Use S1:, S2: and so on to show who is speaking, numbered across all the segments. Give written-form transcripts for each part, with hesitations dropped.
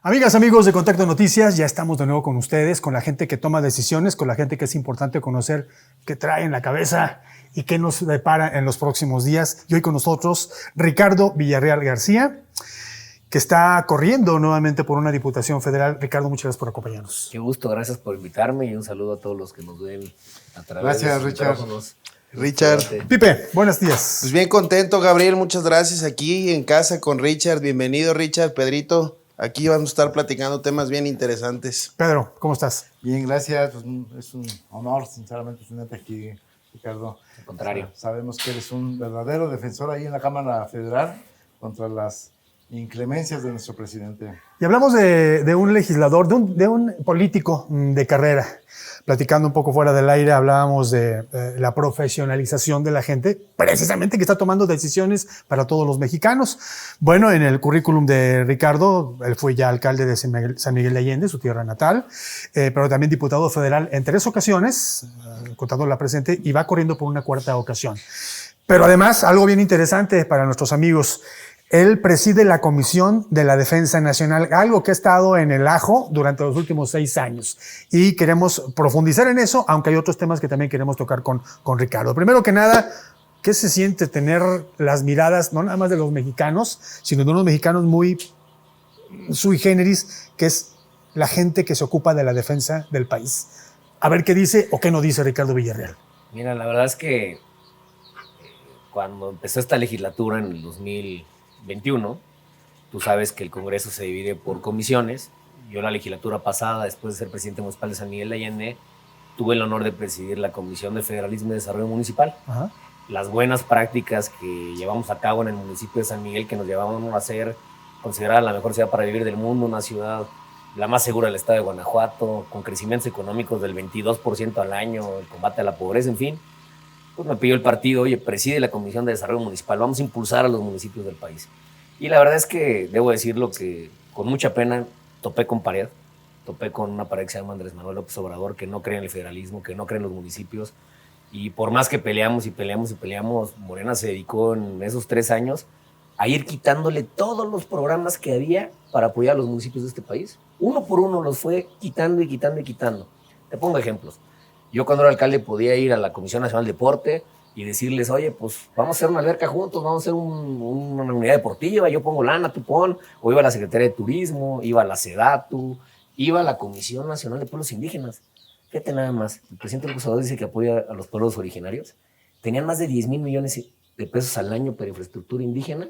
S1: Amigas, amigos de Contacto Noticias, ya estamos de nuevo con ustedes, con la gente que toma decisiones, con la gente que es importante conocer qué trae en la cabeza y qué nos depara en los próximos días. Y hoy con nosotros Ricardo Villarreal García, que está corriendo nuevamente por una diputación federal. Ricardo, muchas gracias por acompañarnos.
S2: Qué gusto, gracias por invitarme y un saludo a todos los que nos ven a través
S3: gracias,
S2: de los
S3: Richard.
S2: micrófonos.
S3: Richard.
S1: Pipe, buenos días.
S3: Pues bien contento, Gabriel, muchas gracias aquí en casa con Richard. Bienvenido, Richard, Pedrito. Aquí vamos a estar platicando temas bien interesantes.
S1: Pedro, ¿cómo estás?
S4: Bien, gracias. Pues es un honor, sinceramente, tenerte aquí, Ricardo.
S2: Al contrario.
S4: Sabemos que eres un verdadero defensor ahí en la Cámara Federal contra las inclemencias de nuestro presidente.
S1: Y hablamos de un legislador, de un político de carrera. Platicando un poco fuera del aire, hablábamos de la profesionalización de la gente, precisamente que está tomando decisiones para todos los mexicanos. Bueno, en el currículum de Ricardo, él fue ya alcalde de San Miguel de Allende, su tierra natal, pero también diputado federal en 3 ocasiones, contando la presente, y va corriendo por una 4ª ocasión. Pero además, algo bien interesante para nuestros amigos, él preside la Comisión de la Defensa Nacional, algo que ha estado en el ajo durante los últimos 6 años. Y queremos profundizar en eso, aunque hay otros temas que también queremos tocar con Ricardo. Primero que nada, ¿qué se siente tener las miradas, no nada más de los mexicanos, sino de unos mexicanos muy sui generis, que es la gente que se ocupa de la defensa del país? A ver qué dice o qué no dice Ricardo Villarreal.
S2: Mira, la verdad es que cuando empezó esta legislatura en el 2021, tú sabes que el Congreso se divide por comisiones. Yo la legislatura pasada, después de ser presidente municipal de San Miguel de Allende, tuve el honor de presidir la Comisión de Federalismo y Desarrollo Municipal.
S1: Ajá.
S2: Las buenas prácticas que llevamos a cabo en el municipio de San Miguel, que nos llevamos a ser considerada la mejor ciudad para vivir del mundo, una ciudad la más segura del estado de Guanajuato, con crecimientos económicos del 22% al año, el combate a la pobreza, en fin. Pues me pidió el partido, oye, preside la Comisión de Desarrollo Municipal, vamos a impulsar a los municipios del país. Y la verdad es que debo decirlo que con mucha pena topé con pared, topé con una pared que se llama Andrés Manuel López Obrador, que no cree en el federalismo, que no cree en los municipios. Y por más que peleamos y peleamos y peleamos, Morena se dedicó en esos 3 años a ir quitándole todos los programas que había para apoyar a los municipios de este país. Uno por uno los fue quitando y quitando y quitando. Te pongo ejemplos. Yo cuando era alcalde podía ir a la Comisión Nacional de Deporte y decirles, oye, pues vamos a hacer una alberca juntos, vamos a hacer una unidad deportiva, yo pongo lana, tú pon. O iba a la Secretaría de Turismo, iba a la SEDATU, iba a la Comisión Nacional de Pueblos Indígenas. Fíjate nada más, el presidente López Obrador dice que apoya a los pueblos originarios. Tenían más de 10,000 millones de pesos al año para infraestructura indígena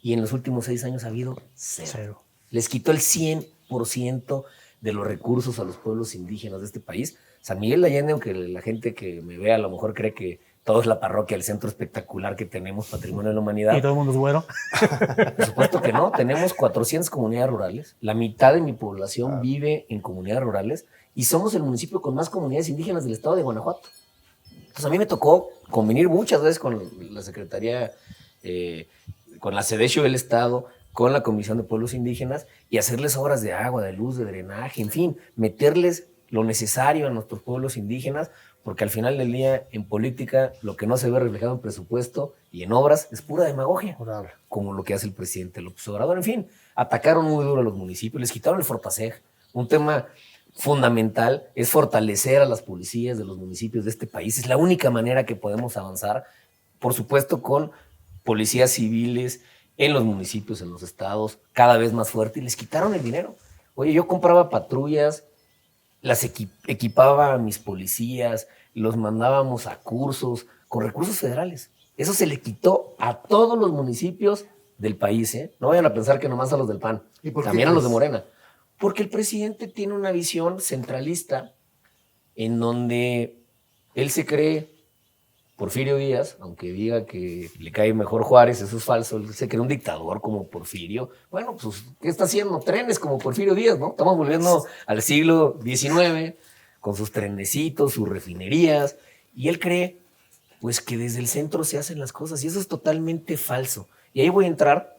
S2: y en los últimos 6 años ha habido cero. Les quitó el 100% de los recursos a los pueblos indígenas de este país. San Miguel de Allende, aunque la gente que me vea a lo mejor cree que todo es la parroquia, el centro espectacular que tenemos, patrimonio de la humanidad.
S1: ¿Y todo el mundo es güero?
S2: Por supuesto que no, tenemos 400 comunidades rurales, la mitad de mi población vive en comunidades rurales y somos el municipio con más comunidades indígenas del estado de Guanajuato. Entonces a mí me tocó convenir muchas veces con la Secretaría, con la SEDESHO del estado, con la Comisión de Pueblos Indígenas y hacerles obras de agua, de luz, de drenaje, en fin, meterles lo necesario a nuestros pueblos indígenas, porque al final del día en política lo que no se ve reflejado en presupuesto y en obras es pura demagogia, como lo que hace el presidente López Obrador. En fin, atacaron muy duro a los municipios, les quitaron el Fortaseg. Un tema fundamental es fortalecer a las policías de los municipios de este país. Es la única manera que podemos avanzar, por supuesto, con policías civiles en los municipios, en los estados, cada vez más fuerte, y les quitaron el dinero. Oye, yo compraba patrullas, las equipaba a mis policías, los mandábamos a cursos con recursos federales. Eso se le quitó a todos los municipios del país, ¿eh? No vayan a pensar que nomás a los del PAN, también a los de Morena. Porque el presidente tiene una visión centralista en donde él se cree Porfirio Díaz, aunque diga que le cae mejor Juárez, eso es falso, él se cree un dictador como Porfirio. Bueno, pues, ¿qué está haciendo? Trenes como Porfirio Díaz, ¿no? Estamos volviendo al siglo XIX, con sus trenecitos, sus refinerías, y él cree, pues, que desde el centro se hacen las cosas, y eso es totalmente falso. Y ahí voy a entrar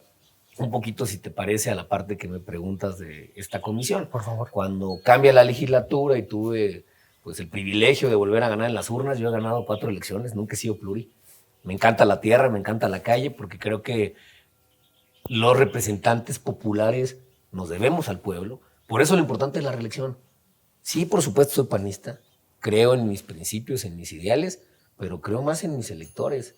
S2: un poquito, si te parece, a la parte que me preguntas de esta comisión.
S1: Por favor.
S2: Cuando cambia la legislatura y tuve pues el privilegio de volver a ganar en las urnas. Yo he ganado 4 elecciones, nunca he sido pluri. Me encanta la tierra, me encanta la calle, porque creo que los representantes populares nos debemos al pueblo. Por eso lo importante es la reelección. Sí, por supuesto, soy panista, creo en mis principios, en mis ideales, pero creo más en mis electores,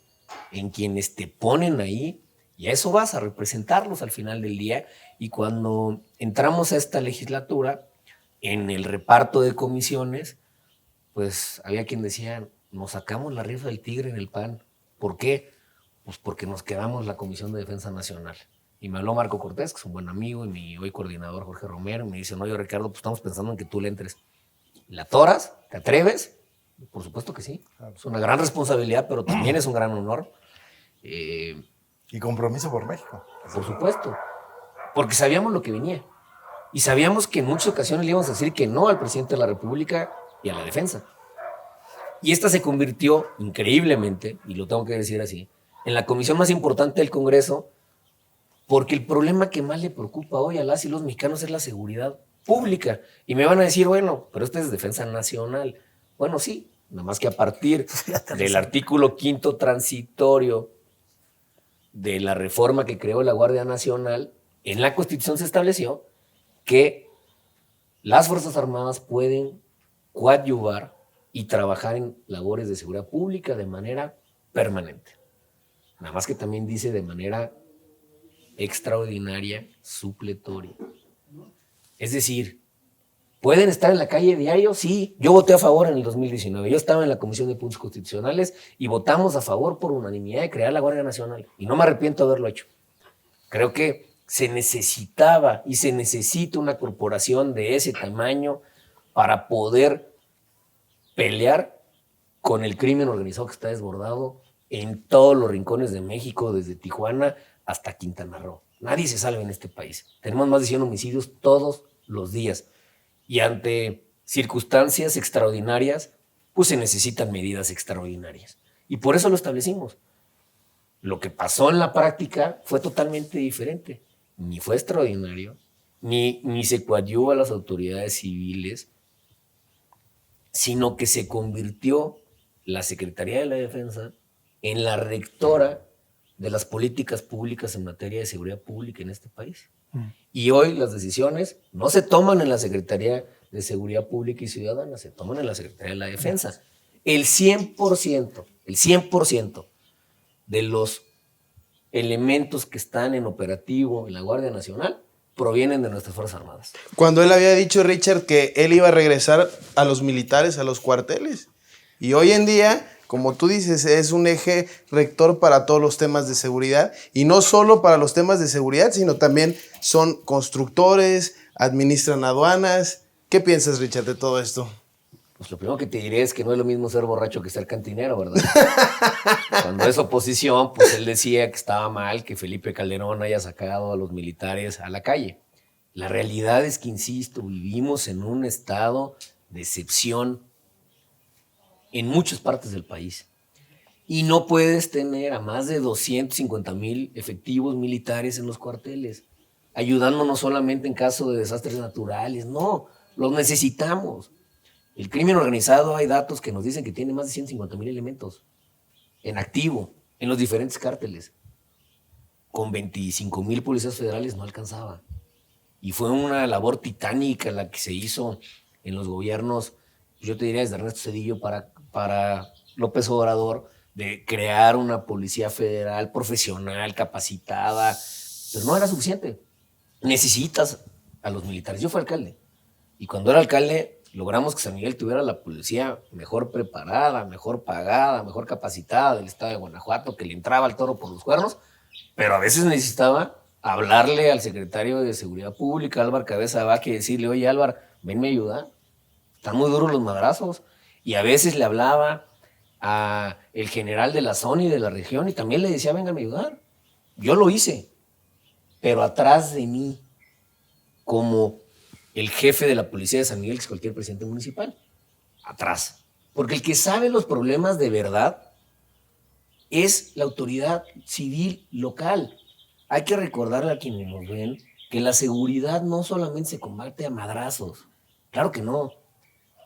S2: en quienes te ponen ahí, y a eso vas a representarlos al final del día. Y cuando entramos a esta legislatura, en el reparto de comisiones, pues había quien decía, nos sacamos la rifa del tigre en el PAN. ¿Por qué? Pues porque nos quedamos la Comisión de Defensa Nacional. Y me habló Marco Cortés, que es un buen amigo, y mi hoy coordinador Jorge Romero, y me dice, no, yo Ricardo, pues estamos pensando en que tú le entres. ¿La atoras? ¿Te atreves? Por supuesto que sí. Es una gran responsabilidad, pero también es un gran honor.
S4: Y compromiso por México.
S2: Por supuesto. Porque sabíamos lo que venía. Y sabíamos que en muchas ocasiones le íbamos a decir que no al presidente de la República y a la defensa. Y esta se convirtió increíblemente, y lo tengo que decir así, en la comisión más importante del Congreso, porque el problema que más le preocupa hoy a las y los mexicanos es la seguridad pública. Y me van a decir, bueno, pero esta es defensa nacional. Bueno, sí, nada más que a partir del artículo 5º transitorio de la reforma que creó la Guardia Nacional, en la Constitución se estableció que las Fuerzas Armadas pueden coadyuvar y trabajar en labores de seguridad pública de manera permanente. Nada más que también dice de manera extraordinaria, supletoria. Es decir, ¿pueden estar en la calle diario? Sí, yo voté a favor en el 2019. Yo estaba en la Comisión de Puntos Constitucionales y votamos a favor por unanimidad de crear la Guardia Nacional. Y no me arrepiento de haberlo hecho. Creo que se necesitaba y se necesita una corporación de ese tamaño para poder pelear con el crimen organizado que está desbordado en todos los rincones de México, desde Tijuana hasta Quintana Roo. Nadie se salva en este país. Tenemos más de 100 homicidios todos los días. Y ante circunstancias extraordinarias, pues se necesitan medidas extraordinarias. Y por eso lo establecimos. Lo que pasó en la práctica fue totalmente diferente. Ni fue extraordinario, ni se coadyuva a las autoridades civiles, sino que se convirtió la Secretaría de la Defensa en la rectora de las políticas públicas en materia de seguridad pública en este país. Y hoy las decisiones no se toman en la Secretaría de Seguridad Pública y Ciudadana, se toman en la Secretaría de la Defensa. El 100% de los elementos que están en operativo en la Guardia Nacional provienen de nuestras Fuerzas Armadas.
S3: Cuando él había dicho, Richard, que él iba a regresar a los militares, a los cuarteles. Y hoy en día, como tú dices, es un eje rector para todos los temas de seguridad. Y no solo para los temas de seguridad, sino también son constructores, administran aduanas. ¿Qué piensas, Richard, de todo esto?
S2: Pues lo primero que te diré es que no es lo mismo ser borracho que ser cantinero, ¿verdad? Cuando es oposición, pues él decía que estaba mal que Felipe Calderón haya sacado a los militares a la calle. La realidad es que, insisto, vivimos en un estado de excepción en muchas partes del país. Y no puedes tener a más de 250,000 efectivos militares en los cuarteles, ayudándonos solamente en caso de desastres naturales. No, los necesitamos. El crimen organizado, hay datos que nos dicen que tiene más de 150,000 elementos en activo, en los diferentes cárteles. Con 25,000 policías federales no alcanzaba. Y fue una labor titánica la que se hizo en los gobiernos, yo te diría desde Ernesto Zedillo para López Obrador, de crear una policía federal profesional, capacitada, pero no era suficiente. Necesitas a los militares. Yo fui alcalde, y cuando era alcalde logramos que San Miguel tuviera la policía mejor preparada, mejor pagada, mejor capacitada del estado de Guanajuato, que le entraba al toro por los cuernos, pero a veces necesitaba hablarle al secretario de Seguridad Pública, Álvaro Cabeza de Vaca, y decirle, oye Álvaro, venme a ayudar, están muy duros los madrazos. Y a veces le hablaba a el general de la zona y de la región y también le decía, vengan a ayudar. Yo lo hice, pero atrás de mí, como el jefe de la policía de San Miguel, que es cualquier presidente municipal, atrás. Porque el que sabe los problemas de verdad es la autoridad civil local. Hay que recordarle a quienes nos ven que la seguridad no solamente se combate a madrazos. Claro que no.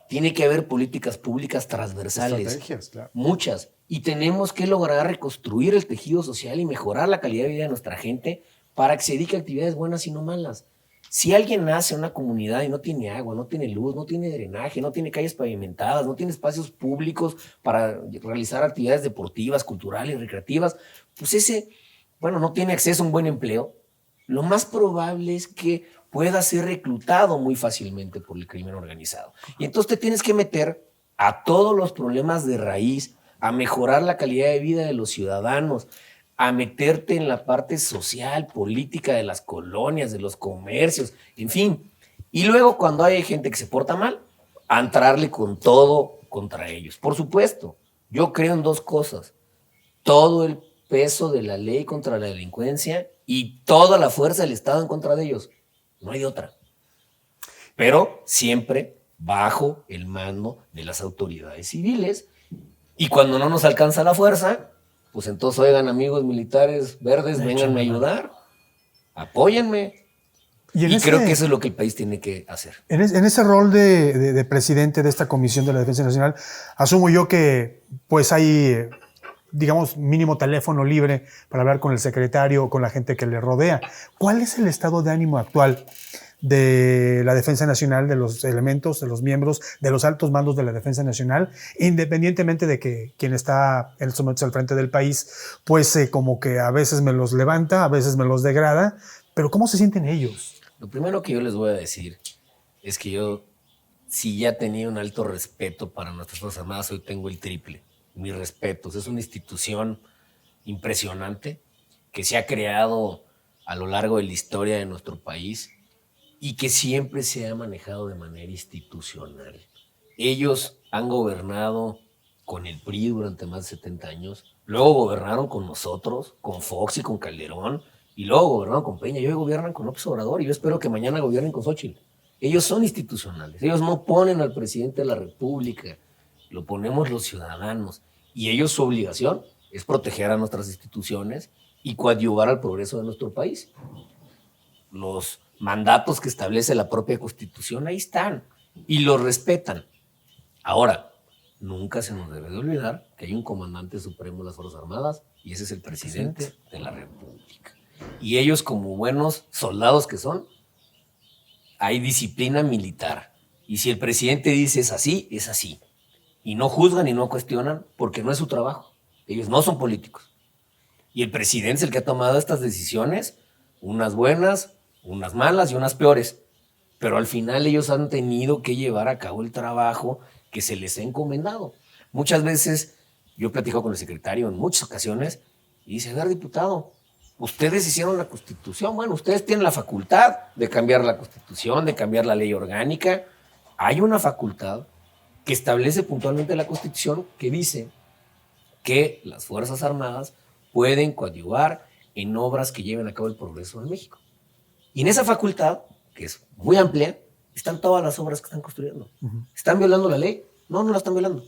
S2: Tiene que haber políticas públicas transversales.
S4: Estrategias, claro.
S2: Muchas. Y tenemos que lograr reconstruir el tejido social y mejorar la calidad de vida de nuestra gente para que se dedique a actividades buenas y no malas. Si alguien nace en una comunidad y no tiene agua, no tiene luz, no tiene drenaje, no tiene calles pavimentadas, no tiene espacios públicos para realizar actividades deportivas, culturales, recreativas, pues ese, bueno, no tiene acceso a un buen empleo, lo más probable es que pueda ser reclutado muy fácilmente por el crimen organizado. Y entonces te tienes que meter a todos los problemas de raíz, a mejorar la calidad de vida de los ciudadanos, a meterte en la parte social, política de las colonias, de los comercios, en fin. Y luego cuando hay gente que se porta mal, a entrarle con todo contra ellos. Por supuesto, yo creo en dos cosas. Todo el peso de la ley contra la delincuencia y toda la fuerza del Estado en contra de ellos. No hay de otra. Pero siempre bajo el mando de las autoridades civiles. Y cuando no nos alcanza la fuerza, pues entonces, oigan, amigos militares verdes, vénganme a ayudar, apóyenme. Y creo que eso es lo que el país tiene que hacer.
S1: En ese rol de presidente de esta Comisión de la Defensa Nacional, asumo yo que pues hay, digamos, mínimo teléfono libre para hablar con el secretario o con la gente que le rodea. ¿Cuál es el estado de ánimo actual de la Defensa Nacional, de los elementos, de los miembros, de los altos mandos de la Defensa Nacional, independientemente de que quien está en estos momentos al frente del país, pues como que a veces me los levanta, a veces me los degrada, pero ¿cómo se sienten ellos?
S2: Lo primero que yo les voy a decir es que yo, si ya tenía un alto respeto para nuestras Fuerzas Armadas, hoy tengo el triple. Mis respetos. Es una institución impresionante que se ha creado a lo largo de la historia de nuestro país y que siempre se ha manejado de manera institucional. Ellos han gobernado con el PRI durante más de 70 años, luego gobernaron con nosotros, con Fox y con Calderón, y luego gobernaron con Peña, y hoy gobiernan con López Obrador, y yo espero que mañana gobiernen con Xóchitl. Ellos son institucionales, ellos no ponen al presidente de la República, lo ponemos los ciudadanos, y ellos su obligación es proteger a nuestras instituciones y coadyuvar al progreso de nuestro país. Los mandatos que establece la propia Constitución, ahí están, y los respetan. Ahora, nunca se nos debe de olvidar que hay un comandante supremo de las Fuerzas Armadas, y ese es el presidente de la República. Y ellos, como buenos soldados que son, hay disciplina militar. Y si el presidente dice es así, es así. Y no juzgan y no cuestionan porque no es su trabajo. Ellos no son políticos. Y el presidente es el que ha tomado estas decisiones, unas buenas, unas malas y unas peores. Pero al final ellos han tenido que llevar a cabo el trabajo que se les ha encomendado. Muchas veces yo platico con el secretario en muchas ocasiones y dice, a ver, diputado, ustedes hicieron la Constitución, bueno, ustedes tienen la facultad de cambiar la Constitución, de cambiar la ley orgánica. Hay una facultad que establece puntualmente la Constitución que dice que las Fuerzas Armadas pueden coadyuvar en obras que lleven a cabo el progreso de México. Y en esa facultad, que es muy amplia, están todas las obras que están construyendo. ¿Están violando la ley? No, no la están violando.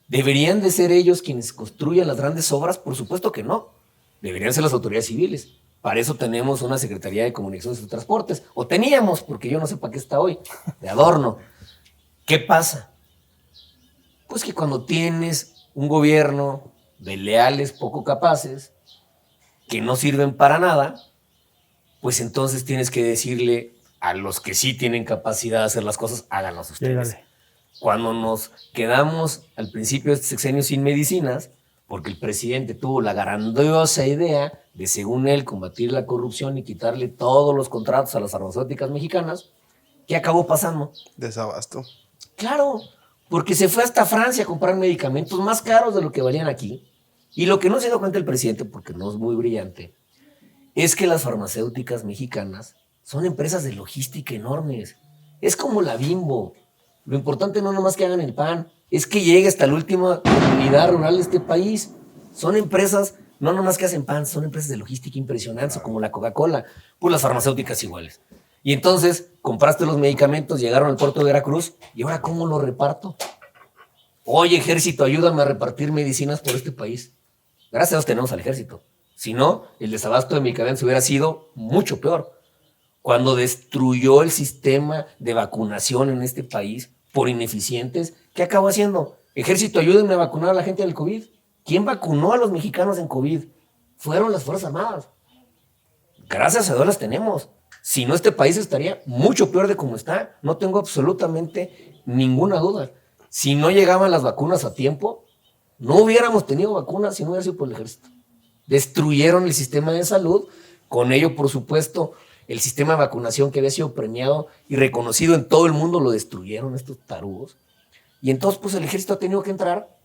S2: ¿Deberían de ser ellos quienes construyan las grandes obras? Por supuesto que no. Deberían ser las autoridades civiles. Para eso tenemos una Secretaría de Comunicaciones y Transportes. O teníamos, porque yo no sé para qué está hoy, de adorno. ¿Qué pasa? Pues que cuando tienes un gobierno de leales poco capaces, que no sirven para nada, pues entonces tienes que decirle a los que sí tienen capacidad de hacer las cosas, háganlas ustedes.
S1: Llegale.
S2: Cuando nos quedamos al principio de este sexenio sin medicinas, porque el presidente tuvo la grandiosa idea de, según él, combatir la corrupción y quitarle todos los contratos a las farmacéuticas mexicanas, ¿qué acabó pasando?
S3: Desabasto.
S2: Claro, porque se fue hasta Francia a comprar medicamentos más caros de lo que valían aquí. Y lo que no se dio cuenta el presidente, porque no es muy brillante, es que las farmacéuticas mexicanas son empresas de logística enormes. Es como la Bimbo. Lo importante no nomás que hagan el pan, es que llegue hasta la última comunidad rural de este país. Son empresas, no nomás que hacen pan, son empresas de logística impresionantes, como la Coca-Cola, pues las farmacéuticas iguales. Y entonces compraste los medicamentos, llegaron al puerto de Veracruz, ¿y ahora cómo lo reparto? Oye, ejército, ayúdame a repartir medicinas por este país. Gracias a Dios tenemos al ejército. Si no, el desabasto de medicamentos hubiera sido mucho peor. Cuando destruyó el sistema de vacunación en este país por ineficientes, ¿qué acabó haciendo? Ejército, ayúdenme a vacunar a la gente del COVID. ¿Quién vacunó a los mexicanos en COVID? Fueron las Fuerzas Armadas. Gracias a Dios las tenemos. Si no, este país estaría mucho peor de como está. No tengo absolutamente ninguna duda. Si no llegaban las vacunas a tiempo, no hubiéramos tenido vacunas si no hubiera sido por el ejército. Destruyeron el sistema de salud. Con ello, por supuesto, el sistema de vacunación que había sido premiado y reconocido en todo el mundo lo destruyeron estos tarugos. Y entonces, pues el ejército ha tenido que entrar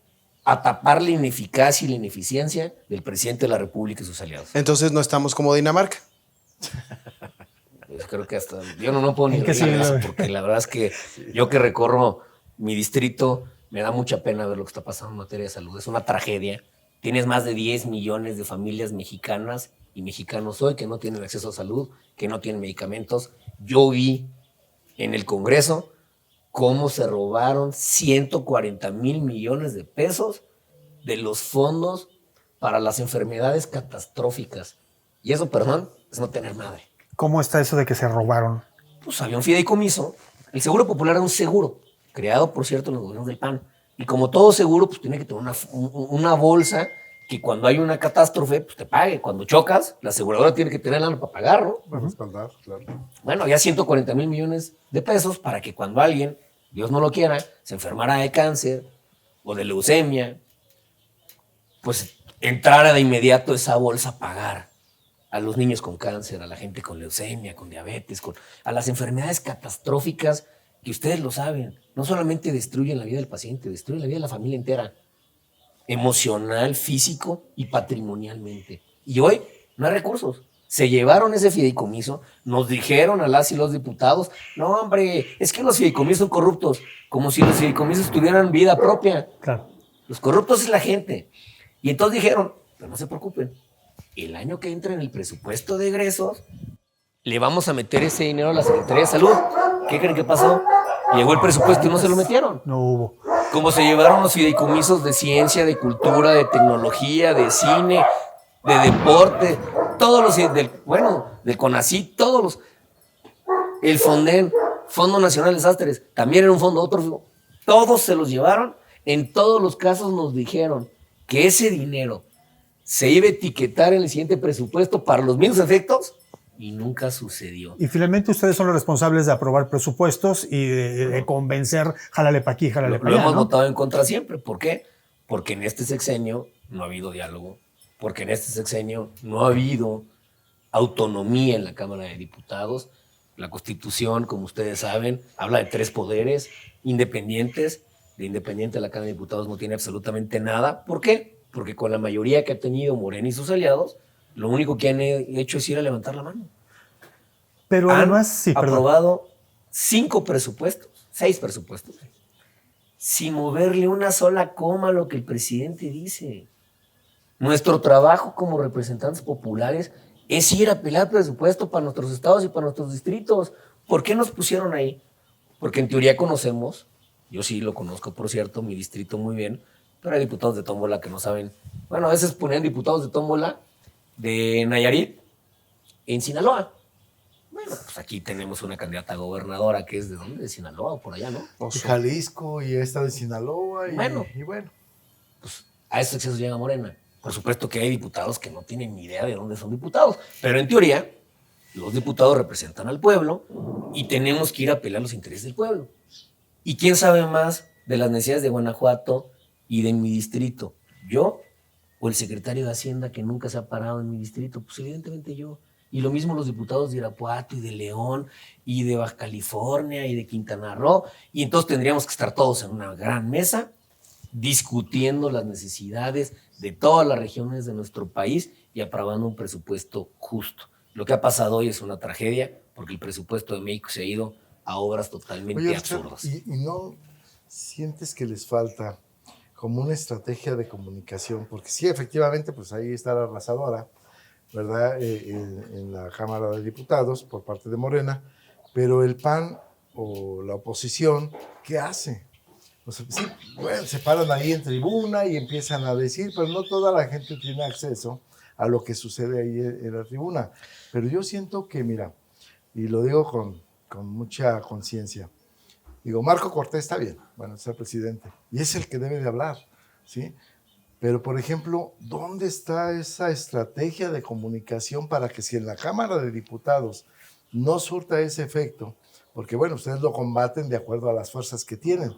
S2: a tapar la ineficacia y la ineficiencia del presidente de la República y sus aliados.
S3: Entonces no estamos como Dinamarca.
S2: Pues creo que hasta yo no puedo ni
S1: ¿En qué
S2: reír
S1: siglo?
S2: porque la verdad es que yo que recorro mi distrito me da mucha pena ver lo que está pasando en materia de salud. Es una tragedia. Tienes más de 10 millones de familias mexicanas y mexicanos hoy que no tienen acceso a salud, que no tienen medicamentos. Yo vi en el Congreso cómo se robaron 140 mil millones de pesos de los fondos para las enfermedades catastróficas. Y eso, perdón, es no tener madre.
S1: ¿Cómo está eso de que se robaron?
S2: Pues había un fideicomiso. El Seguro Popular era un seguro, creado, por cierto, en los gobiernos del PAN. Y como todo seguro, pues tiene que tener una bolsa que cuando hay una catástrofe, pues te pague. Cuando chocas, la aseguradora tiene que tener lana para pagarlo.
S4: Para respaldar, claro.
S2: Bueno, había 140 mil millones de pesos para que cuando alguien, Dios no lo quiera, se enfermara de cáncer o de leucemia, pues entrara de inmediato esa bolsa a pagar a los niños con cáncer, a la gente con leucemia, con diabetes, a las enfermedades catastróficas que ustedes lo saben. No solamente destruyen la vida del paciente, destruyen la vida de la familia entera, emocional, físico y patrimonialmente. Y hoy no hay recursos. Se llevaron ese fideicomiso, nos dijeron a las y los diputados, no hombre, es que los fideicomisos son corruptos, como si los fideicomisos tuvieran vida propia.
S1: Claro.
S2: Los corruptos es la gente. Y entonces dijeron, pero no se preocupen, el año que entra en el presupuesto de egresos, le vamos a meter ese dinero a la Secretaría de Salud. ¿Qué creen que pasó? Llegó el presupuesto y no se lo metieron.
S1: No hubo.
S2: Como se llevaron los fideicomisos de ciencia, de cultura, de tecnología, de cine, de deporte, todos los, del CONACYT, todos los, el FONDEN, Fondo Nacional de Desastres, también era un fondo, otro, todos se los llevaron. En todos los casos nos dijeron que ese dinero se iba a etiquetar en el siguiente presupuesto para los mismos efectos y nunca sucedió.
S1: Y finalmente ustedes son los responsables de aprobar presupuestos y de convencer, jálale para aquí, jálale
S2: Lo
S1: para allá,
S2: hemos
S1: ¿no?
S2: votado en contra siempre. ¿Por qué? Porque en este sexenio no ha habido diálogo, porque en este sexenio no ha habido autonomía en la Cámara de Diputados. La Constitución, como ustedes saben, habla de 3 poderes independientes. De independiente la Cámara de Diputados no tiene absolutamente nada. ¿Por qué? Porque con la mayoría que ha tenido Morena y sus aliados, lo único que han hecho es ir a levantar la mano.
S1: Pero
S2: Han
S1: además, sí, perdón.
S2: aprobado 5 presupuestos, 6 presupuestos, sin moverle una sola coma a lo que el presidente dice. Nuestro trabajo como representantes populares es ir a pelear presupuesto para nuestros estados y para nuestros distritos. ¿Por qué nos pusieron ahí? Porque en teoría conocemos, yo sí lo conozco, por cierto, mi distrito muy bien, pero hay diputados de tómbola que no saben. Bueno, a veces ponían diputados de tómbola de Nayarit en Sinaloa. Bueno, pues aquí tenemos una candidata a gobernadora que es de ¿dónde? De Sinaloa o por allá, ¿no?
S4: Y Jalisco y esta de Sinaloa. Y
S2: Bueno.
S4: bueno.
S2: Pues a esos excesos llega Morena. Por supuesto que hay diputados que no tienen ni idea de dónde son diputados, pero en teoría los diputados representan al pueblo y tenemos que ir a pelear los intereses del pueblo. ¿Y quién sabe más de las necesidades de Guanajuato y de mi distrito? ¿Yo o el secretario de Hacienda que nunca se ha parado en mi distrito? Pues evidentemente yo. Y lo mismo los diputados de Irapuato y de León y de Baja California y de Quintana Roo. Y entonces tendríamos que estar todos en una gran mesa discutiendo las necesidades de todas las regiones de nuestro país y aprobando un presupuesto justo. Lo que ha pasado hoy es una tragedia porque el presupuesto de México se ha ido a obras totalmente
S4: Oye, Richard,
S2: absurdas.
S4: ¿y no sientes que les falta como una estrategia de comunicación? Porque sí, efectivamente, pues ahí está la arrasadora, ¿verdad? En la Cámara de Diputados por parte de Morena, pero el PAN o la oposición, ¿qué hace? O sea, sí, bueno, se paran ahí en tribuna y empiezan a decir, pero no toda la gente tiene acceso a lo que sucede ahí en la tribuna. Pero yo siento que, mira, y lo digo con mucha conciencia, digo, Marco Cortés está bien, bueno, es el presidente, y es el que debe de hablar, ¿sí? Pero, por ejemplo, ¿dónde está esa estrategia de comunicación para que si en la Cámara de Diputados no surta ese efecto, porque bueno, ustedes lo combaten de acuerdo a las fuerzas que tienen,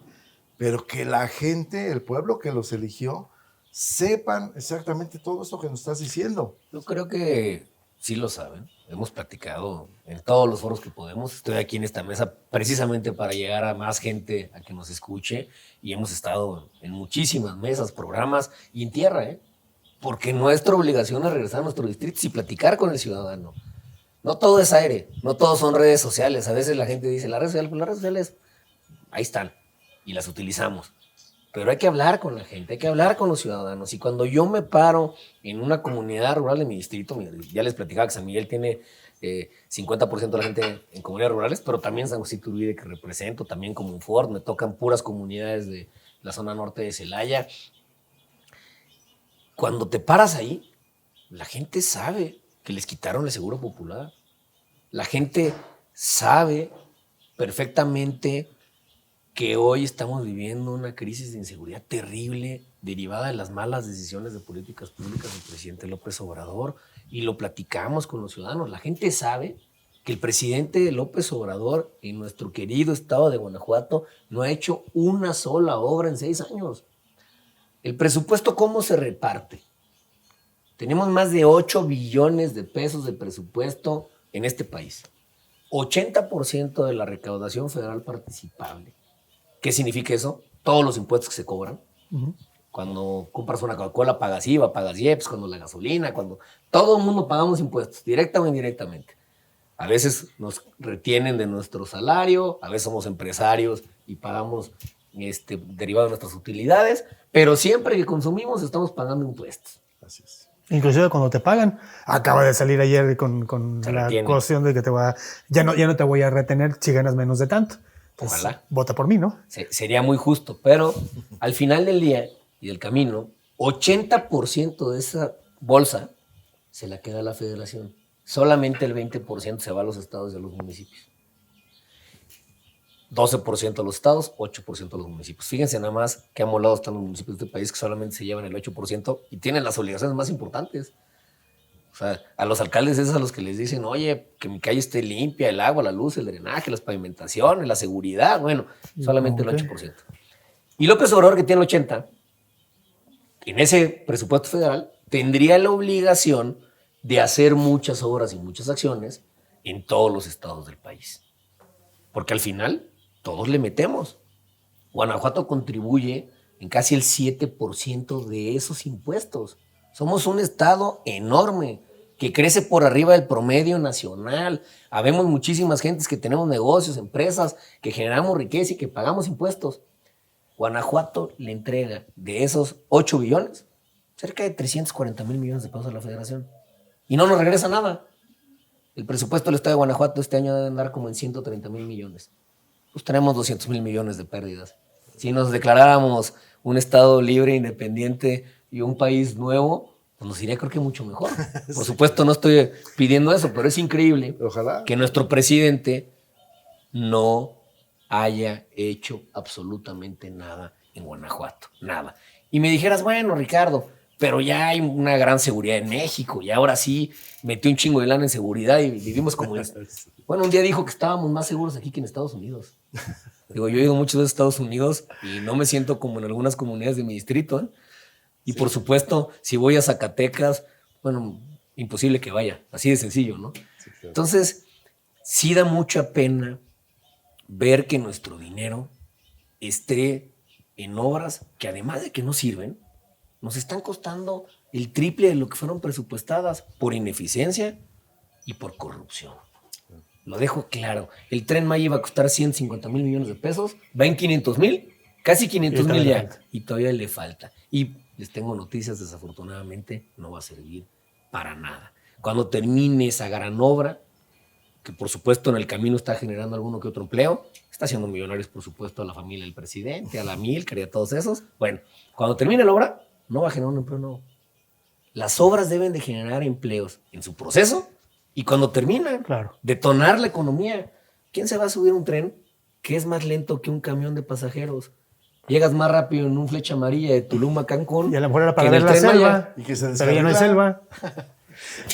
S4: pero que la gente, el pueblo que los eligió, sepan exactamente todo esto que nos estás diciendo.
S2: Yo creo que sí lo saben. Hemos platicado en todos los foros que podemos. Estoy aquí en esta mesa precisamente para llegar a más gente a que nos escuche, y hemos estado en muchísimas mesas, programas y en tierra, porque nuestra obligación es regresar a nuestros distritos y platicar con el ciudadano. No todo es aire, no todo son redes sociales. A veces la gente dice, las redes sociales, ahí están y las utilizamos. Pero hay que hablar con la gente, hay que hablar con los ciudadanos. Y cuando yo me paro en una comunidad rural de mi distrito, ya les platicaba que San Miguel tiene 50% de la gente en comunidades rurales, pero también San José Iturbide, que represento, también como un Ford, me tocan puras comunidades de la zona norte de Celaya. Cuando te paras ahí, la gente sabe que les quitaron el seguro popular. La gente sabe perfectamente que hoy estamos viviendo una crisis de inseguridad terrible derivada de las malas decisiones de políticas públicas del presidente López Obrador, y lo platicamos con los ciudadanos. La gente sabe que el presidente López Obrador en nuestro querido estado de Guanajuato no ha hecho una sola obra en 6 años. El presupuesto, ¿cómo se reparte? Tenemos más de 8 billones de pesos de presupuesto en este país. 80% de la recaudación federal participable. ¿Qué significa eso? Todos los impuestos que se cobran. Cuando compras una Coca-Cola pagas IVA, pagas IEPS, cuando la gasolina, cuando todo el mundo pagamos impuestos, directa o indirectamente. A veces nos retienen de nuestro salario, a veces somos empresarios y pagamos derivado de nuestras utilidades, pero siempre que consumimos estamos pagando impuestos.
S4: Así es.
S1: Inclusive cuando te pagan, acaba de salir ayer con la
S2: retiene.
S1: cuestión de que ya no te voy a retener si ganas menos de tanto. Entonces,
S2: Ojalá.
S1: vota por mí, ¿no?
S2: Sería muy justo, pero al final del día y del camino, 80% de esa bolsa se la queda la federación. Solamente el 20% se va a los estados y a los municipios. 12% a los estados, 8% a los municipios. Fíjense nada más qué amolados están los municipios de este país, que solamente se llevan el 8% y tienen las obligaciones más importantes. O sea, a los alcaldes es a los que les dicen, oye, que mi calle esté limpia, el agua, la luz, el drenaje, las pavimentaciones, la seguridad. Bueno, solamente el 8%. Y López Obrador, que tiene el 80%, en ese presupuesto federal, tendría la obligación de hacer muchas obras y muchas acciones en todos los estados del país. Porque al final, todos le metemos. Guanajuato contribuye en casi el 7% de esos impuestos. Somos un estado enorme que crece por arriba del promedio nacional. Habemos muchísimas gentes que tenemos negocios, empresas, que generamos riqueza y que pagamos impuestos. Guanajuato le entrega de esos 8 billones cerca de 340,000 millones de pesos a la federación. Y no nos regresa nada. El presupuesto del estado de Guanajuato este año debe andar como en 130,000 millones. Pues tenemos 200,000 millones de pérdidas. Si nos declaráramos un estado libre, independiente y un país nuevo, pues nos iría creo que mucho mejor. Por supuesto no estoy pidiendo eso, pero es increíble
S4: Ojalá.
S2: que nuestro presidente no haya hecho absolutamente nada en Guanajuato. Nada. Y me dijeras, bueno, Ricardo, pero ya hay una gran seguridad en México y ahora sí metió un chingo de lana en seguridad y vivimos como... Bueno, un día dijo que estábamos más seguros aquí que en Estados Unidos. Digo, yo he ido muchas veces a Estados Unidos y no me siento como en algunas comunidades de mi distrito, ¿eh? Y por supuesto, si voy a Zacatecas, bueno, imposible que vaya. Así de sencillo, ¿no? Sí, claro. Entonces, sí da mucha pena ver que nuestro dinero esté en obras que además de que no sirven, nos están costando el triple de lo que fueron presupuestadas por ineficiencia y por corrupción. Lo dejo claro. El Tren Maya iba a costar 150,000 millones de pesos, va en 500,000, casi 500,000 ya, y todavía le falta. Y les tengo noticias, desafortunadamente no va a servir para nada. Cuando termine esa gran obra, que por supuesto en el camino está generando alguno que otro empleo, está haciendo millonarios por supuesto a la familia del presidente, a la Milcar y a todos esos. Bueno, cuando termine la obra, no va a generar un empleo nuevo. Las obras deben de generar empleos en su proceso y cuando terminan,
S1: claro,
S2: detonar la economía. ¿Quién se va a subir a un tren que es más lento que un camión de pasajeros? Llegas más rápido en un flecha amarilla de Tulum a Cancún.
S1: Y a lo mejor era para ver la selva,
S4: y que se
S1: pero ya no hay selva.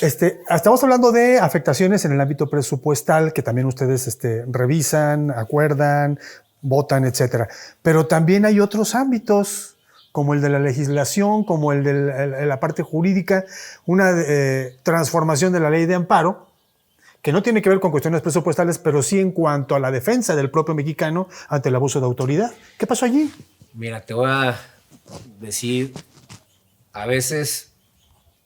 S1: Estamos hablando de afectaciones en el ámbito presupuestal que también ustedes revisan, acuerdan, votan, etcétera. Pero también hay otros ámbitos, como el de la legislación, como el de la parte jurídica, una transformación de la ley de amparo, que no tiene que ver con cuestiones presupuestales, pero sí en cuanto a la defensa del propio mexicano ante el abuso de autoridad. ¿Qué pasó allí?
S2: Mira, te voy a decir, a veces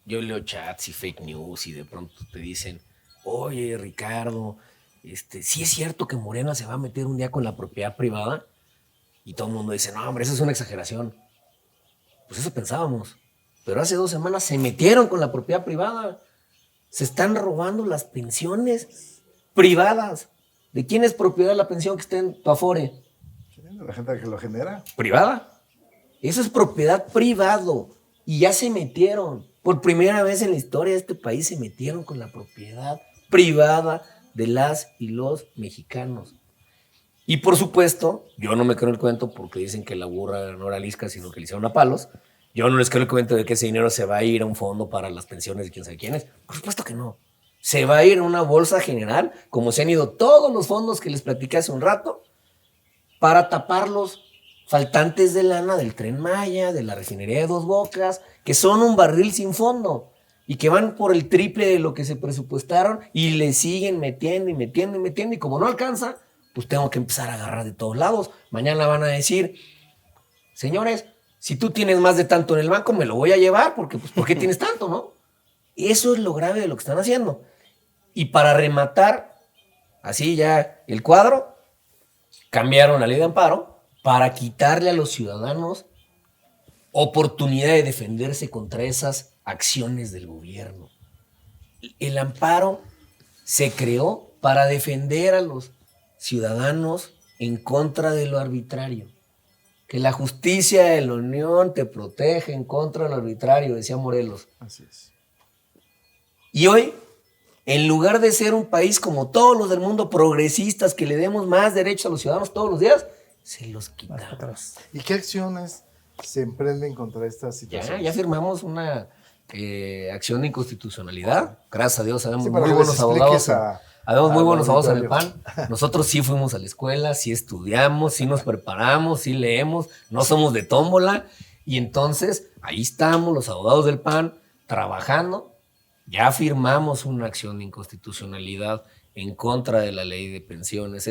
S2: yo leo chats y fake news y de pronto te dicen, oye, Ricardo, ¿sí es cierto que Morena se va a meter un día con la propiedad privada? Y todo el mundo dice, no, hombre, eso es una exageración. Pues eso pensábamos. Pero hace 2 semanas se metieron con la propiedad privada. Se están robando las pensiones privadas. ¿De quién es propiedad la pensión que está en tu Afore?
S4: La gente que lo genera.
S2: ¿Privada? Eso es propiedad privado. Y ya se metieron. Por primera vez en la historia de este país se metieron con la propiedad privada de las y los mexicanos. Y por supuesto, yo no me creo el cuento porque dicen que la burra no era lisca, sino que le hicieron a palos. Yo no les creo el cuento de que ese dinero se va a ir a un fondo para las pensiones de quién sabe quién es. Por supuesto que no. Se va a ir a una bolsa general, como se han ido todos los fondos que les platiqué hace un rato, para tapar los faltantes de lana del Tren Maya, de la refinería de Dos Bocas, que son un barril sin fondo y que van por el triple de lo que se presupuestaron y le siguen metiendo y metiendo y metiendo. Y como no alcanza, pues tengo que empezar a agarrar de todos lados. Mañana van a decir, señores, si tú tienes más de tanto en el banco, me lo voy a llevar porque, pues, ¿por qué tienes tanto, no? Eso es lo grave de lo que están haciendo. Y para rematar, así ya el cuadro, cambiaron la ley de amparo para quitarle a los ciudadanos oportunidad de defenderse contra esas acciones del gobierno. El amparo se creó para defender a los ciudadanos en contra de lo arbitrario. Que la justicia de la Unión te protege en contra de lo arbitrario, decía Morelos.
S4: Así es.
S2: Y hoy, en lugar de ser un país como todos los del mundo progresistas, que le demos más derechos a los ciudadanos todos los días, se los quitamos.
S4: ¿Y qué acciones se emprenden contra esta situación?
S2: Ya firmamos una acción de inconstitucionalidad. Gracias a Dios, sabemos
S4: Sí, para
S2: muy
S4: que
S2: buenos
S4: les expliques
S2: abogados. Habemos muy buenos abogados en el
S4: auditorio.
S2: PAN. Nosotros sí fuimos a la escuela, sí estudiamos, sí nos preparamos, sí leemos, no somos de tómbola. Y entonces, ahí estamos los abogados del PAN trabajando. Ya firmamos una acción de inconstitucionalidad en contra de la ley de pensiones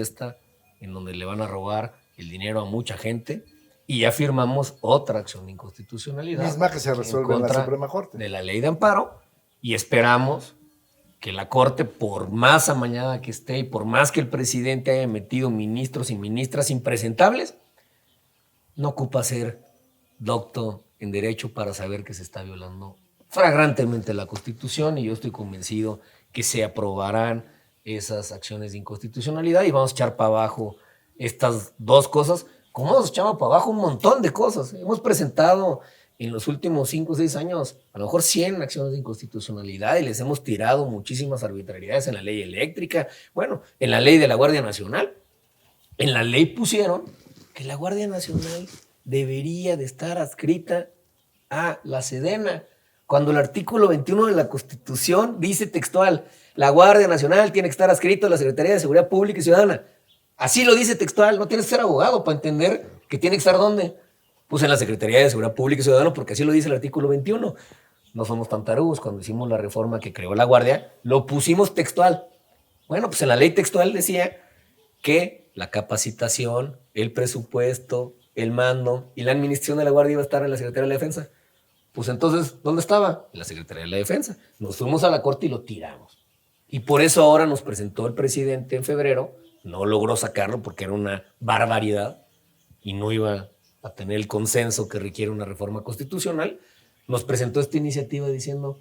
S2: en donde le van a robar el dinero a mucha gente. Y ya firmamos otra acción de inconstitucionalidad.
S4: Misma que se resuelve en la
S2: contra
S4: Suprema Corte.
S2: de la ley de amparo. Y esperamos que la Corte, por más amañada que esté y por más que el presidente haya metido ministros y ministras impresentables, no ocupa ser docto en derecho para saber que se está violando flagrantemente la Constitución, y yo estoy convencido que se aprobarán esas acciones de inconstitucionalidad y vamos a echar para abajo estas dos cosas, como hemos echado para abajo un montón de cosas. Hemos presentado en los últimos 5 o 6 años a lo mejor 100 acciones de inconstitucionalidad y les hemos tirado muchísimas arbitrariedades en la ley eléctrica, bueno, en la ley de la Guardia Nacional. En la ley pusieron que la Guardia Nacional debería de estar adscrita a la Sedena, cuando el artículo 21 de la Constitución dice textual, la Guardia Nacional tiene que estar adscrito a la Secretaría de Seguridad Pública y Ciudadana. Así lo dice textual, no tienes que ser abogado para entender que tiene que estar ¿dónde? Pues en la Secretaría de Seguridad Pública y Ciudadana, porque así lo dice el artículo 21. No somos tan tarugos, cuando hicimos la reforma que creó la Guardia, lo pusimos textual. Bueno, pues en la ley textual decía que la capacitación, el presupuesto, el mando y la administración de la Guardia iba a estar en la Secretaría de la Defensa. Pues entonces, ¿dónde estaba? En la Secretaría de la Defensa. Nos fuimos a la Corte y lo tiramos. Y por eso ahora nos presentó el presidente en febrero, no logró sacarlo porque era una barbaridad y no iba a tener el consenso que requiere una reforma constitucional. Nos presentó esta iniciativa diciendo,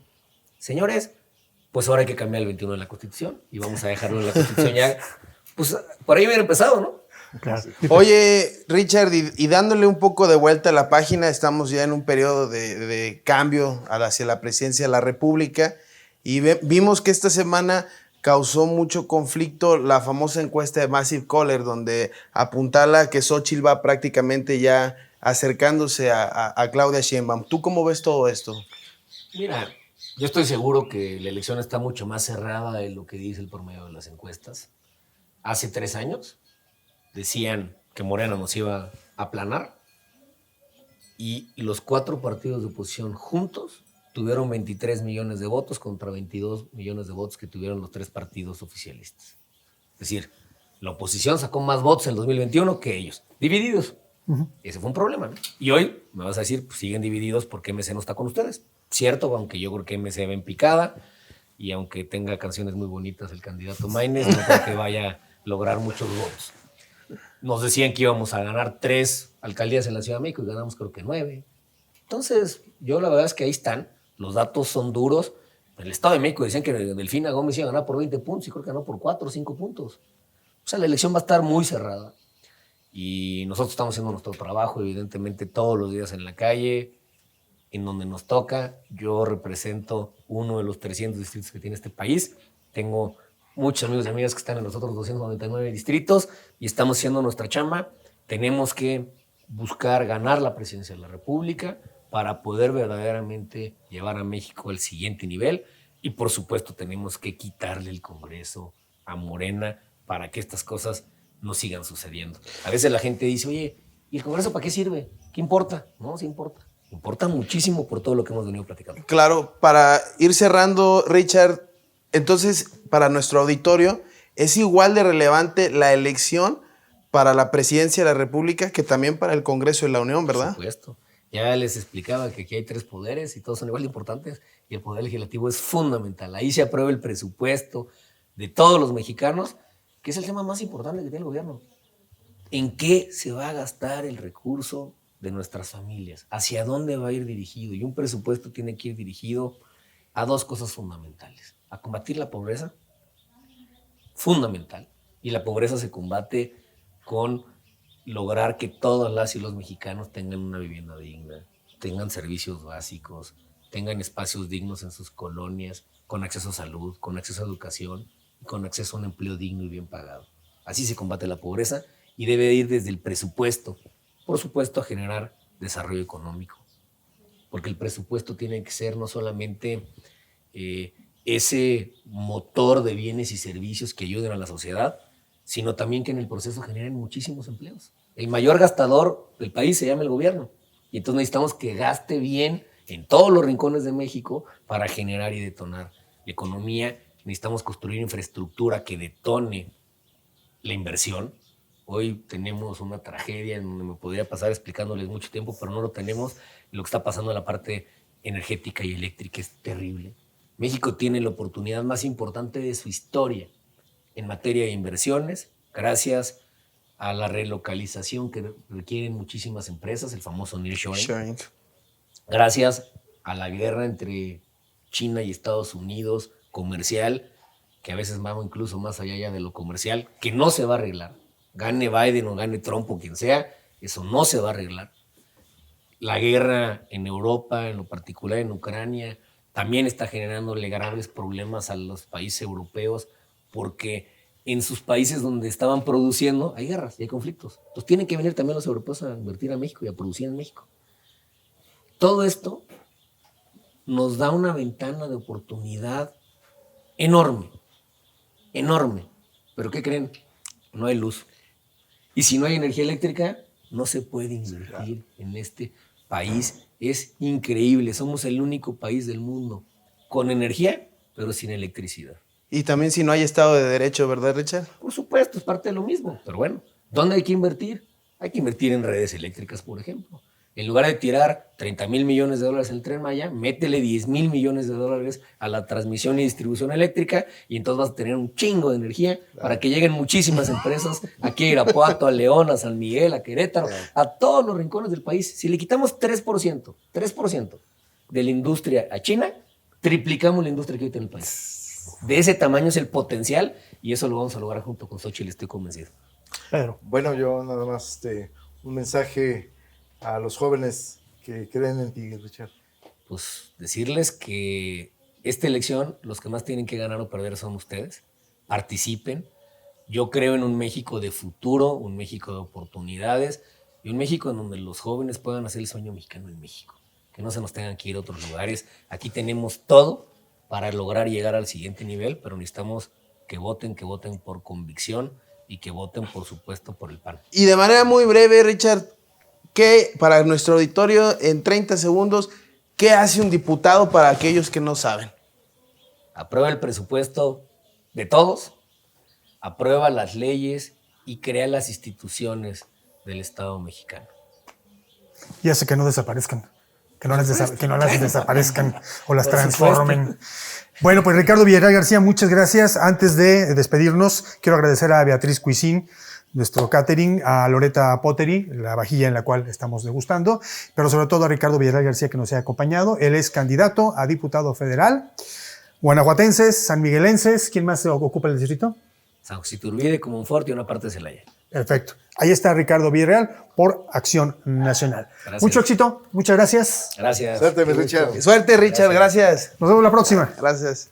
S2: señores, pues ahora hay que cambiar el 21 de la Constitución y vamos a dejarlo en la Constitución ya. Pues por ahí hubiera empezado, ¿no?
S1: Claro.
S3: Oye, Richard, y dándole un poco de vuelta a la página, estamos ya en un periodo de cambio hacia la presidencia de la República y vimos que esta semana causó mucho conflicto la famosa encuesta de Massive Caller, donde apuntala que Xóchitl va prácticamente ya acercándose a Claudia Sheinbaum. ¿Tú cómo ves todo esto?
S2: Mira, Yo estoy seguro que la elección está mucho más cerrada de lo que dice el promedio de las encuestas. Hace 3 años decían que Morena nos iba a aplanar y los 4 partidos de oposición juntos tuvieron 23 millones de votos contra 22 millones de votos que tuvieron los 3 partidos oficialistas. Es decir, la oposición sacó más votos en el 2021 que ellos, divididos. Ese fue un problema, ¿no? Y hoy me vas a decir, pues siguen divididos porque MC no está con ustedes. Cierto, aunque yo creo que MC va en picada y aunque tenga canciones muy bonitas el candidato Maínez, no creo que vaya a lograr muchos votos. Nos decían que íbamos a ganar 3 alcaldías en la Ciudad de México y ganamos creo que 9. Entonces, yo la verdad es que ahí están, los datos son duros. En el Estado de México decían que Delfina Gómez iba a ganar por 20 puntos y creo que ganó por 4 o 5 puntos. O sea, la elección va a estar muy cerrada. Y nosotros estamos haciendo nuestro trabajo, evidentemente, todos los días en la calle, en donde nos toca. Yo represento uno de los 300 distritos que tiene este país. Tengo muchos amigos y amigas que están en los otros 299 distritos y estamos haciendo nuestra chamba. Tenemos que buscar ganar la presidencia de la República para poder verdaderamente llevar a México al siguiente nivel. Y, por supuesto, tenemos que quitarle el Congreso a Morena para que estas cosas no sigan sucediendo. A veces la gente dice, oye, ¿y el Congreso para qué sirve? ¿Qué importa? No, sí importa. Importa muchísimo por todo lo que hemos venido platicando.
S3: Claro, para ir cerrando, Richard, entonces, para nuestro auditorio, ¿es igual de relevante la elección para la presidencia de la República que también para el Congreso de la Unión, verdad?
S2: Por supuesto. Ya les explicaba que aquí hay 3 poderes y todos son igual de importantes y el poder legislativo es fundamental. Ahí se aprueba el presupuesto de todos los mexicanos, que es el tema más importante que tiene el gobierno. ¿En qué se va a gastar el recurso de nuestras familias? ¿Hacia dónde va a ir dirigido? Y un presupuesto tiene que ir dirigido a 2 cosas fundamentales. A combatir la pobreza, fundamental. Y la pobreza se combate con lograr que todas las y los mexicanos tengan una vivienda digna, tengan servicios básicos, tengan espacios dignos en sus colonias, con acceso a salud, con acceso a educación, con acceso a un empleo digno y bien pagado. Así se combate la pobreza y debe ir desde el presupuesto, por supuesto, a generar desarrollo económico, porque el presupuesto tiene que ser no solamente ese motor de bienes y servicios que ayuden a la sociedad, sino también que en el proceso generen muchísimos empleos. El mayor gastador del país se llama el gobierno, y entonces necesitamos que gaste bien en todos los rincones de México para generar y detonar la economía. Necesitamos construir infraestructura que detone la inversión. Hoy tenemos una tragedia en donde me podría pasar explicándoles mucho tiempo, pero no lo tenemos. Lo que está pasando en la parte energética y eléctrica es terrible. México tiene la oportunidad más importante de su historia en materia de inversiones, gracias a la relocalización que requieren muchísimas empresas, el famoso nearshoring. Gracias a la guerra entre China y Estados Unidos, comercial, que a veces va incluso más allá ya de lo comercial, que no se va a arreglar. Gane Biden o gane Trump o quien sea, eso no se va a arreglar. La guerra en Europa, en lo particular en Ucrania, también está generándole graves problemas a los países europeos porque en sus países donde estaban produciendo hay guerras y hay conflictos. Entonces tienen que venir también los europeos a invertir a México y a producir en México. Todo esto nos da una ventana de oportunidad enorme, enorme. ¿Pero qué creen? No hay luz. Y si no hay energía eléctrica, no se puede invertir en este país. Es increíble. Somos el único país del mundo con energía, pero sin electricidad.
S3: Y también si no hay Estado de Derecho, ¿verdad, Richard?
S2: Por supuesto, es parte de lo mismo. Pero bueno, ¿dónde hay que invertir? Hay que invertir en redes eléctricas, por ejemplo. En lugar de tirar 30,000 millones de dólares en el Tren Maya, métele 10,000 millones de dólares a la transmisión y distribución eléctrica y entonces vas a tener un chingo de energía para que lleguen muchísimas empresas aquí a Irapuato, a León, a San Miguel, a Querétaro, a todos los rincones del país. Si le quitamos 3% de la industria a China, triplicamos la industria que hoy tiene el país. De ese tamaño es el potencial y eso lo vamos a lograr junto con Xóchitl, estoy convencido.
S1: Pedro.
S4: Bueno, yo nada más un mensaje a los jóvenes que creen en ti, Richard.
S2: Pues decirles que esta elección los que más tienen que ganar o perder son ustedes. Participen. Yo creo en un México de futuro, un México de oportunidades y un México en donde los jóvenes puedan hacer el sueño mexicano en México. que no se nos tengan que ir a otros lugares. Aquí tenemos todo para lograr llegar al siguiente nivel, pero necesitamos que voten por convicción y que voten, por supuesto, por el PAN.
S3: Y de manera muy breve, Richard, ¿qué para nuestro auditorio en 30 segundos, qué hace un diputado para aquellos que no saben?
S2: Aprueba el presupuesto de todos, aprueba las leyes y crea las instituciones del Estado mexicano.
S1: Y hace que no desaparezcan. Que no las desaparezcan o las
S2: Por
S1: transformen. Bueno, pues Ricardo Villarreal García, muchas gracias. Antes de despedirnos, quiero agradecer a Beatriz Cuisín, nuestro catering, a Loreta Pottery, la vajilla en la cual estamos degustando, pero sobre todo a Ricardo Villarreal García que nos ha acompañado. Él es candidato a diputado federal, guanajuatenses, sanmiguelenses. ¿Quién más se ocupa el distrito?
S2: San José Iturbide, Comonfort y una parte de Celaya.
S1: Perfecto. Ahí está Ricardo Villarreal por Acción Nacional.
S2: Gracias.
S1: Mucho éxito, muchas gracias.
S2: Gracias.
S4: Suerte, mi Richard.
S3: Suerte, Richard, gracias.
S1: Nos vemos la próxima.
S3: Gracias.